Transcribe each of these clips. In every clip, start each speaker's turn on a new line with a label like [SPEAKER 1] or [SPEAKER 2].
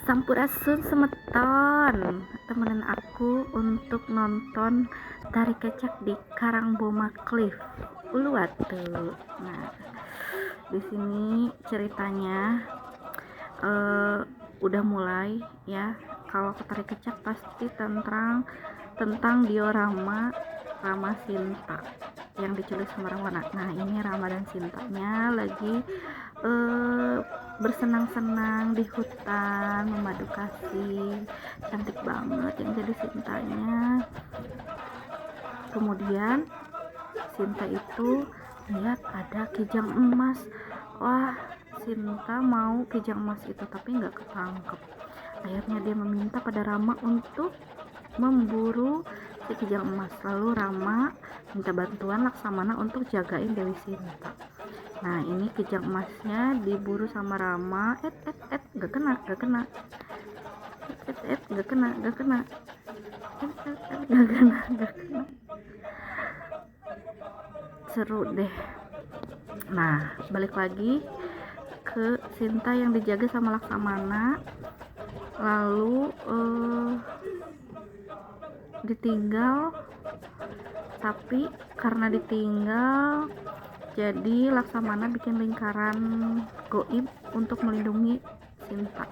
[SPEAKER 1] Sampurasun semeton temenin aku untuk nonton tari kecak di Karangboma Cliff Uluwatu. Nah, di sini ceritanya udah mulai ya. Kalau ke tari kecak pasti tentang diorama Rama Sinta yang diculik sama Rahwana. Nah, ini Rama dan Sintanya lagi bersenang-senang di hutan memadu kasih, cantik banget yang jadi Sintanya. Kemudian Sinta itu lihat ada kijang emas. Wah, Sinta mau kijang emas itu tapi nggak ketangkep. Akhirnya dia meminta pada Rama untuk memburu si kijang emas. Lalu Rama minta bantuan Laksamana untuk jagain Dewi Sinta. Nah, ini kijang emasnya diburu sama Rama. Gak kena. Gak kena. Seru deh. Nah, balik lagi ke Sinta yang dijaga sama Laksamana. Lalu ditinggal, tapi karena ditinggal jadi Laksamana bikin lingkaran goib untuk melindungi Sinta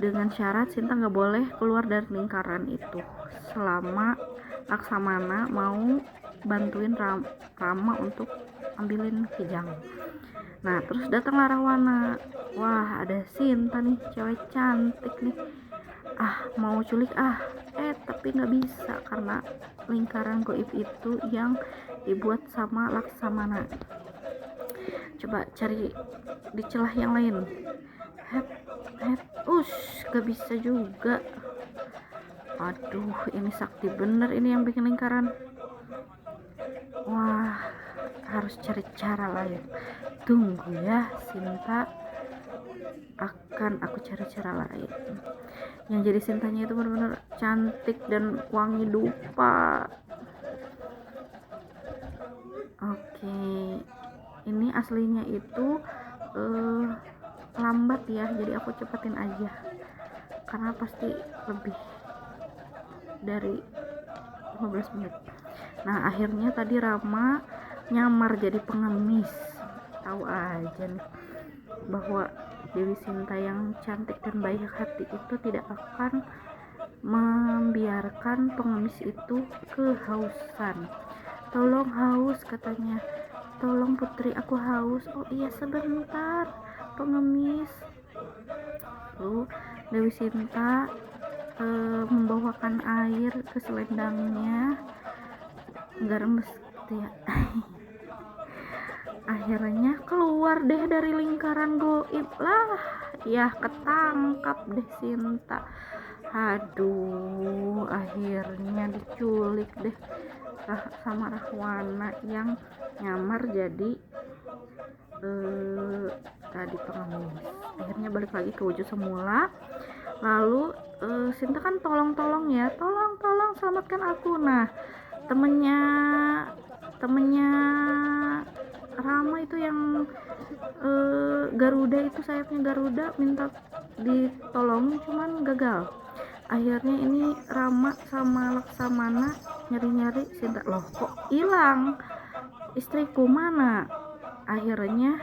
[SPEAKER 1] dengan syarat Sinta nggak boleh keluar dari lingkaran itu selama Laksamana mau bantuin Rama untuk ambilin kijang. Nah, terus datanglah Rahwana. Wah, ada Sinta nih, cewek cantik nih. Mau culik tapi nggak bisa karena lingkaran goib itu yang dibuat sama Laksamana. Coba cari di celah yang lain. Gak bisa juga. Aduh, ini sakti bener ini yang bikin lingkaran. Wah, harus cari cara lain. Tunggu ya, Sinta, akan aku cari cara lain. Yang jadi Sintanya itu benar-benar cantik dan wangi dupa. Oke, ini aslinya itu lambat ya, jadi aku cepetin aja karena pasti lebih dari 15 menit. Nah, akhirnya tadi Rama nyamar jadi pengemis. Tahu aja nih bahwa Dewi Sinta yang cantik dan baik hati itu tidak akan membiarkan pengemis itu kehausan. Tolong haus, katanya. Tolong putri, aku haus. Oh iya, sebentar pengemis. Lalu Dewi Sinta membawakan air ke selendangnya. Nggak remes gitu ya. Akhirnya keluar deh dari lingkaran goib lah. Ya, ketangkap deh Sinta. Aduh, akhirnya diculik deh sama Rahwana yang nyamar jadi tadi pengemis. Akhirnya balik lagi ke wujud semula. Lalu Sinta kan tolong selamatkan aku. Nah, temennya Rama itu yang Garuda itu, sayapnya Garuda, minta ditolong cuman gagal. Akhirnya ini Rama sama Laksamana nyari-nyari Sinta. Loh, kok hilang istriku, mana? Akhirnya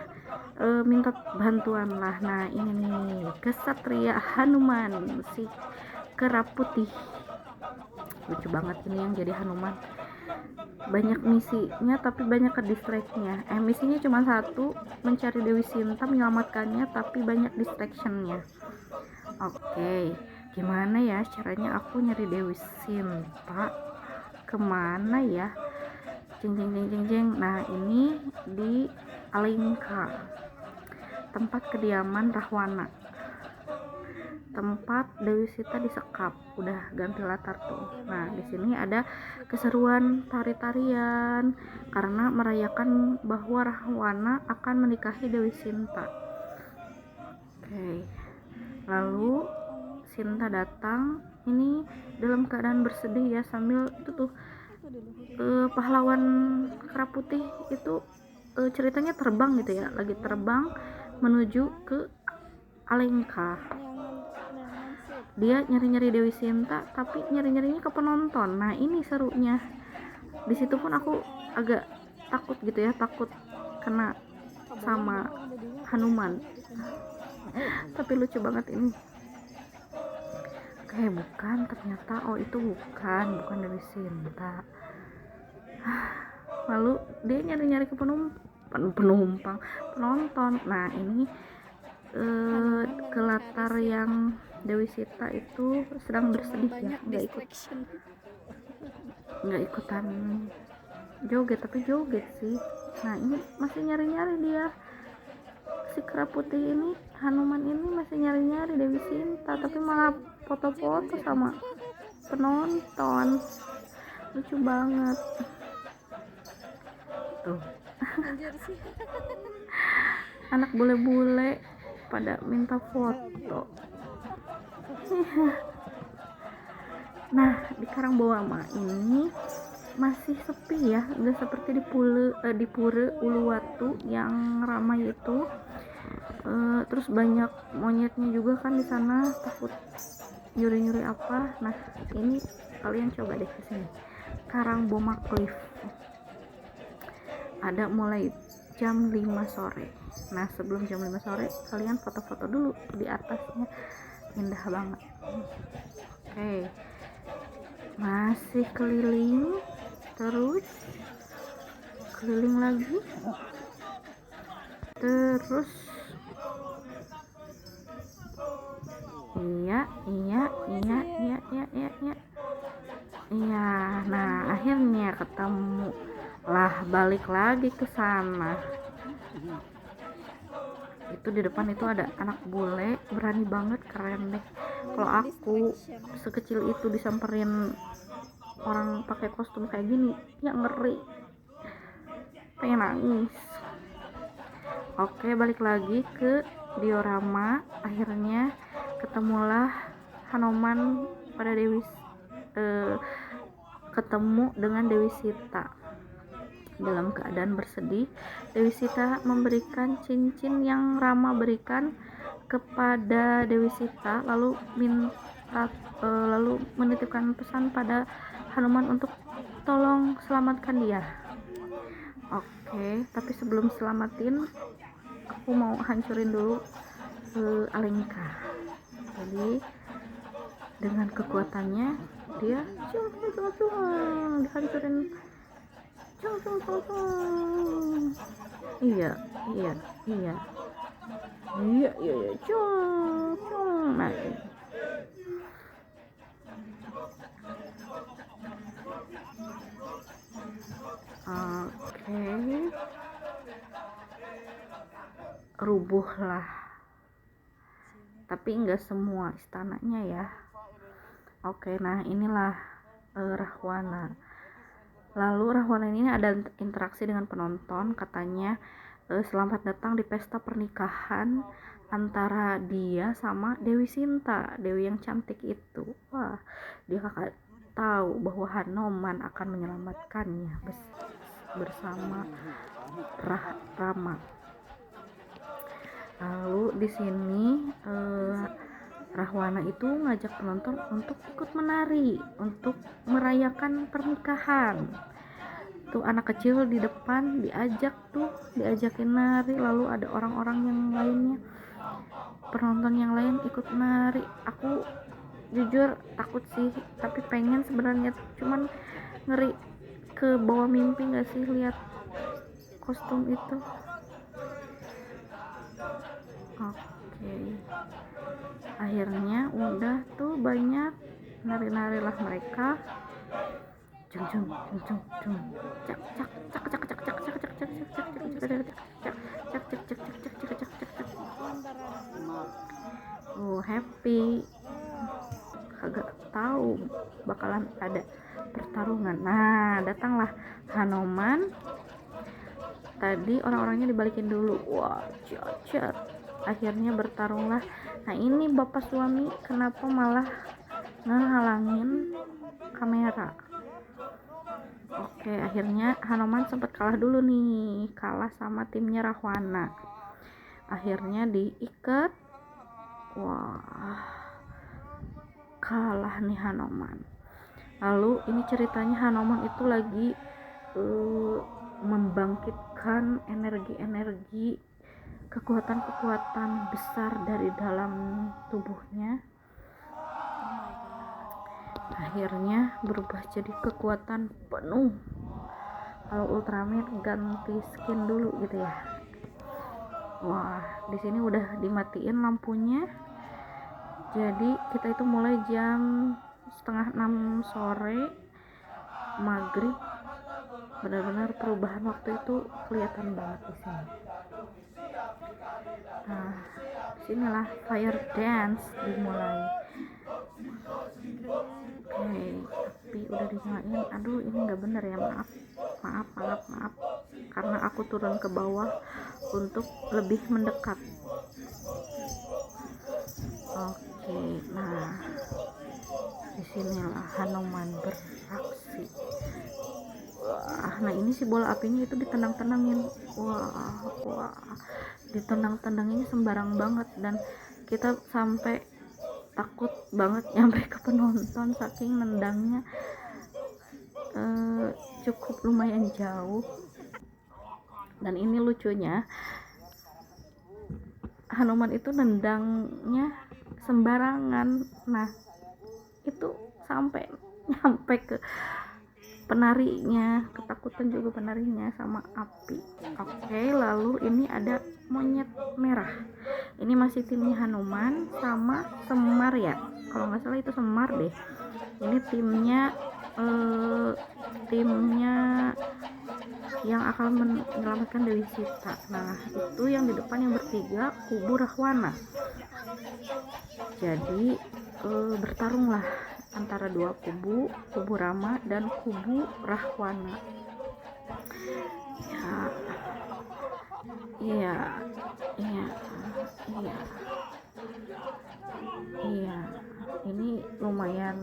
[SPEAKER 1] minta bantuan lah. Nah, ini nih kesatria Hanuman, si kera putih. Lucu banget ini yang jadi Hanuman. Banyak misinya tapi banyak ke distract-nya. Misinya cuma satu, mencari Dewi Sinta, menyelamatkannya, tapi banyak distraction-nya. Oke, gimana ya caranya aku nyari Dewi Sinta? Kemana ya? Jeng. Nah, ini di Alengka, tempat kediaman Rahwana, tempat Dewi Sinta disekap. Udah ganti latar tuh. Nah, di sini ada keseruan tari-tarian karena merayakan bahwa Rahwana akan menikahi Dewi Sinta. Oke. Lalu Sinta datang ini dalam keadaan bersedih ya, sambil itu tuh pahlawan kera putih itu ceritanya terbang gitu ya, lagi terbang menuju ke Alengka. dia nyari-nyari Dewi Sinta tapi nyari-nyarinya ke penonton. Nah ini serunya. Di situ pun aku agak takut gitu ya, takut kena sama Hanuman. Tapi lucu banget ini. Oke, bukan, ternyata itu bukan Dewi Sinta. Lalu dia nyari-nyari ke penumpang, penonton. Nah ini ke latar yang Dewi Sita itu sedang bersedih ya, nggak ikutan joget, tapi joget sih. Nah ini masih nyari-nyari dia, si kera putih ini, Hanuman ini masih nyari-nyari Dewi Sinta, tapi malah foto-foto sama penonton. Lucu banget tuh. Anak bule-bule pada minta foto. Nah di Karangboama ini masih sepi ya, nggak seperti di Pura Uluwatu yang ramai itu. Terus banyak monyetnya juga kan di sana, takut nyuri-nyuri apa. Nah ini kalian coba deh kesini, Karangboama Cliff, ada mulai jam 5 sore. Nah sebelum jam 5 sore kalian foto-foto dulu di atasnya, indah banget. Oke, masih keliling, terus keliling lagi, terus iya. Nah akhirnya ketemu lah, balik lagi ke sana. Itu di depan itu ada anak bule, berani banget, keren deh. Kalau aku sekecil itu disamperin orang pakai kostum kayak gini ya ngeri, pengen nangis. Oke, balik lagi ke diorama. Akhirnya ketemulah Hanuman pada ketemu dengan Dewi Sita. Dalam keadaan bersedih, Dewi Sita memberikan cincin yang Rama berikan kepada Dewi Sita, lalu menitipkan pesan pada Hanuman untuk tolong selamatkan dia. Oke, tapi sebelum selamatin, aku mau hancurin dulu Alengka. Jadi dengan kekuatannya dia dihancurin. Iya. Nah oke, rubuhlah, tapi enggak semua istananya ya. Oke, nah inilah Rahwana. Lalu Rahwana ini ada interaksi dengan penonton, katanya selamat datang di pesta pernikahan antara dia sama Dewi Sinta, Dewi yang cantik itu. Wah, dia kakak tahu bahwa Hanuman akan menyelamatkannya bersama Rama. Lalu di sini Rahwana itu ngajak penonton untuk ikut menari, untuk merayakan pernikahan. Tuh anak kecil di depan diajakin nari, lalu ada orang-orang yang lainnya, penonton yang lain ikut nari. Aku jujur takut sih, tapi pengen sebenarnya, cuman ngeri ke bawah mimpi gak sih lihat kostum itu. Oke. Akhirnya udah tuh banyak nari-narilah mereka. Cung cak happy, kagak tahu bakalan ada pertarungan. Nah datanglah Hanuman. Tadi orang-orangnya dibalikin dulu, wah cacat. Akhirnya bertarunglah. Nah ini bapak suami kenapa malah ngehalangin kamera. Oke, akhirnya Hanuman sempat kalah dulu nih, kalah sama timnya Rahwana. Akhirnya diikat. Wah, kalah nih Hanoman. Lalu ini ceritanya Hanoman itu lagi membangkitkan energi-energi, kekuatan-kekuatan besar dari dalam tubuhnya, akhirnya berubah jadi kekuatan penuh. Kalau Ultraman ganti skin dulu gitu ya. Wah, di sini udah dimatiin lampunya. Jadi kita itu mulai jam 5:30 sore, maghrib. Benar-benar perubahan waktu itu kelihatan banget di sini. Nah, disinilah fire dance dimulai. Oke, tapi udah dinyalain. Aduh, ini nggak bener ya, maaf. Karena aku turun ke bawah untuk lebih mendekat. Oke, nah disinilah Hanoman beraksi. Wah, nah ini si bola apinya itu ditendang-tendangin. Wah, ditendang-tendanginnya sembarang banget, dan kita sampai takut banget nyampe ke penonton saking nendangnya cukup lumayan jauh. Dan ini lucunya, Hanoman itu nendangnya sembarangan. Nah, itu sampai nyampe ke penarinya, ketakutan juga penarinya sama api. Oke, lalu ini ada monyet merah. Ini masih timnya Hanoman sama Semar ya, kalau nggak salah itu Semar deh. Ini timnya yang akan menyelamatkan Dewi Sita. Nah, itu yang di depan yang bertiga kubu Rahwana. Jadi bertarunglah antara dua kubu Rama dan kubu Rahwana. Iya, ini lumayan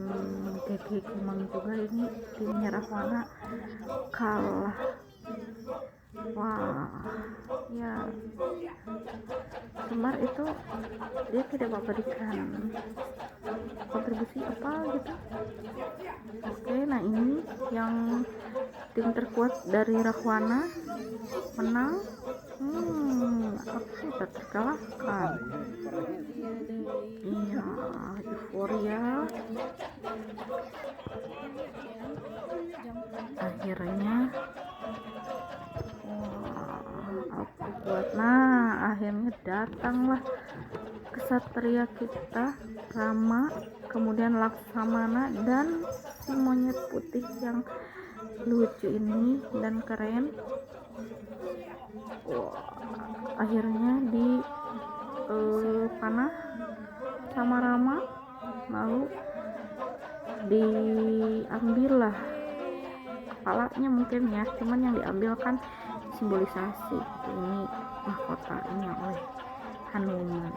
[SPEAKER 1] kekimang juga, ini timnya Rahwana kalah. Wah, ya, Semar itu dia tidak memberikan kontribusi apa gitu. Oke, nah ini yang tim terkuat dari Rahwana menang. Aku terkalahkan. Iya, euforia. Akhirnya aku buat. Nah, akhirnya datanglah kesatria kita, Rama, kemudian Laksamana, dan si monyet putih yang lucu ini dan keren. Akhirnya di panah sama Rama, lalu diambillah kepalanya mungkin ya, cuman yang diambil kan simbolisasi ini mahkotanya oleh Hanuman.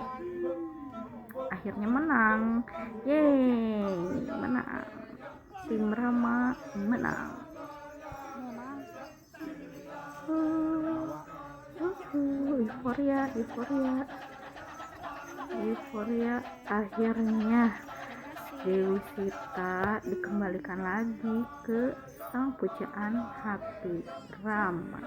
[SPEAKER 1] Akhirnya menang, yeay, menang, tim Rama menang. Euforia. Akhirnya Dewi Sita dikembalikan lagi ke sang pujaan hati Rama.